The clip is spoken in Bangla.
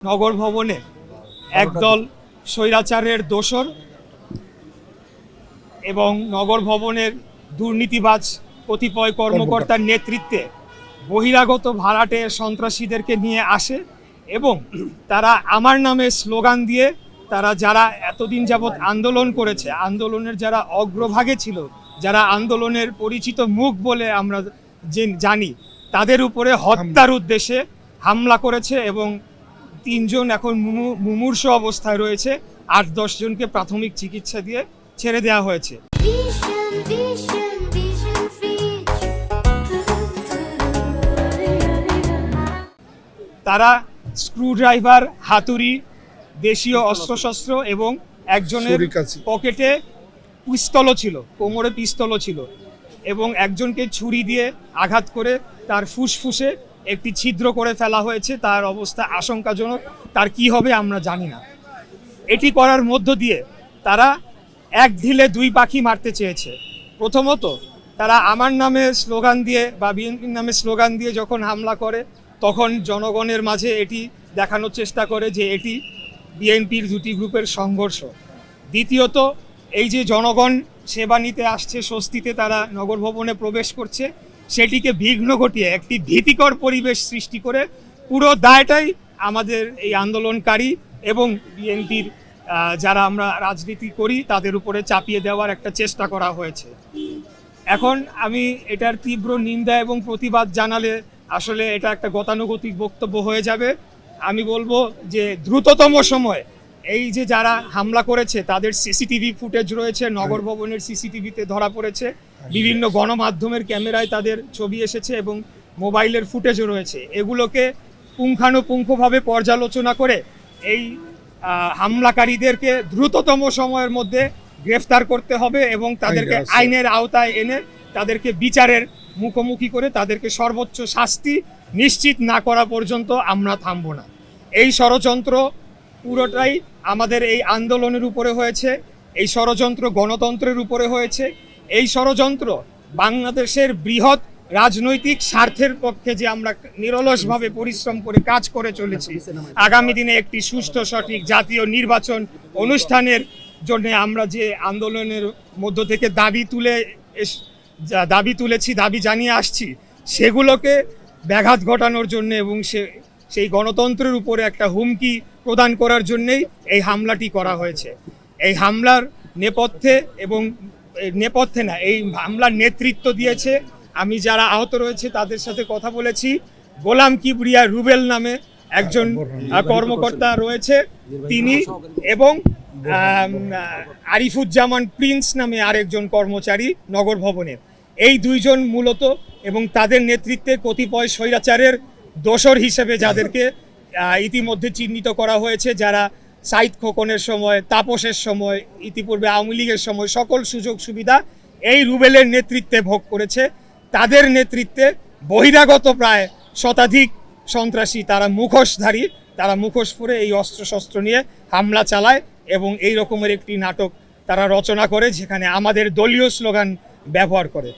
নগর ভবনে একদল স্বৈরাচারের দোসর এবং নগর ভবনের দুর্নীতিবাজ কতিপয় কর্মকর্তার নেতৃত্বে বহিরাগত ভাড়াটে সন্ত্রাসীদেরকে নিয়ে আসে এবং তারা আমার নামে স্লোগান দিয়ে তারা যারা এতদিন যাবৎ আন্দোলন করেছে, আন্দোলনের যারা অগ্রভাগে ছিল, যারা আন্দোলনের পরিচিত মুখ বলে আমরা জানি, তাদের উপরে হত্যার উদ্দেশ্যে হামলা করেছে এবং 3 জন এখন মুমূর্ষু অবস্থায় রয়েছে। 8-10 জনকে প্রাথমিক চিকিৎসা দিয়ে ছেড়ে দেওয়া হয়েছে। তারা স্ক্রুড্রাইভার, হাতুড়ি, দেশীয় অস্ত্রশস্ত্র এবং একজনের পকেটে পিস্তলও ছিল, কোমরে পিস্তলও ছিল এবং একজনকে ছুরি দিয়ে আঘাত করে তার ফুসফুসে একটি ছিদ্র করে ফেলা হয়েছে। তার অবস্থা আশঙ্কাজনক, তার কি হবে আমরা জানি না। এটি করার মধ্য দিয়ে তারা এক ঢিলে 2 পাখি মারতে চেয়েছে। প্রথমত তারা আমার নামে স্লোগান দিয়ে বা বিএনপির নামে স্লোগান দিয়ে যখন হামলা করে তখন জনগণের মাঝে এটি দেখানোর চেষ্টা করে যে এটি বিএনপির 2টি গ্রুপের সংঘর্ষ। দ্বিতীয়ত এই যে জনগণ সেবা নিতে আসছে, স্বস্তিতে তারা নগর ভবনে প্রবেশ করছে, সেটিকে বিঘ্ন ঘটিয়ে একটি ভীতিকর পরিবেশ সৃষ্টি করে পুরো দায়টাই আমাদের এই আন্দোলনকারী এবং বিএনপির যারা আমরা রাজনীতি করি তাদের উপরে চাপিয়ে দেওয়ার একটা চেষ্টা করা হয়েছে। এখন আমি এটার তীব্র নিন্দা এবং প্রতিবাদ জানালে আসলে এটা একটা গতানুগতিক বক্তব্য হয়ে যাবে। আমি বলবো যে দ্রুততম সময়ে এই যে যারা হামলা করেছে তাদের সিসিটিভি ফুটেজ রয়েছে, নগর ভবনের সিসিটিভিতে ধরা পড়েছে, বিভিন্ন গণমাধ্যমের ক্যামেরায় তাদের ছবি এসেছে এবং মোবাইলের ফুটেজও রয়েছে। এগুলোকে পুঙ্খানুপুঙ্খভাবে পর্যালোচনা করে এই হামলাকারীদেরকে দ্রুততম সময়ের মধ্যে গ্রেফতার করতে হবে এবং তাদেরকে আইনের আওতায় এনে তাদেরকে বিচারের মুখোমুখি করে তাদেরকে সর্বোচ্চ শাস্তি নিশ্চিত না করা পর্যন্ত আমরা থামব না। এই ষড়যন্ত্র পুরোটাই আমাদের এই আন্দোলনের উপরে হয়েছে, এই ষড়যন্ত্র গণতন্ত্রের উপরে হয়েছে, এই ষড়যন্ত্র বাংলাদেশের বৃহৎ রাজনৈতিক স্বার্থের পক্ষে যে আমরা নিরলসভাবে পরিশ্রম করে কাজ করে চলেছি। আগামী দিনে একটি সুষ্ঠু সঠিক জাতীয় নির্বাচন অনুষ্ঠানের জন্য আমরা যে আন্দোলনের মধ্য থেকে দাবি তুলেছি, দাবি জানিয়ে আসছি, সেগুলোকে ব্যাঘাত ঘটানোর জন্য এবং সেই গণতন্ত্রের উপরে একটা হুমকি প্রদান করার জন্যেই এই হামলাটি করা হয়েছে। এই হামলার নেপথ্যে না, এই হামলার নেতৃত্ব দিয়েছে, আমি যারা আহত রয়েছে তাদের সাথে কথা বলেছি, গোলাম কিবরিয়া রুবেল নামে একজন কর্মকর্তা রয়েছে তিনি, এবং আরিফুজ্জামান প্রিন্স নামে আরেকজন কর্মচারী নগর ভবনের। এই 2 জন মূলত এবং তাদের নেতৃত্বে কতিপয় স্বৈরাচারের দোসর হিসেবে যাদেরকে ইতিমধ্যে চিহ্নিত করা হয়েছে, যারা সাইদ খোকনের সময়, তাপসের সময়, ইতিপূর্বে আওয়ামী লীগের সময় সকল সুযোগ সুবিধা এই রুবেলের নেতৃত্বে ভোগ করেছে। তাদের নেতৃত্বে বহিরাগত প্রায় শতাধিক সন্ত্রাসী, তারা মুখোশধারী, তারা মুখোশ পরে এই অস্ত্রশস্ত্র নিয়ে হামলা চালায় এবং এই রকমের একটি নাটক তারা রচনা করে যেখানে আমাদের দলীয় স্লোগান ব্যবহার করে।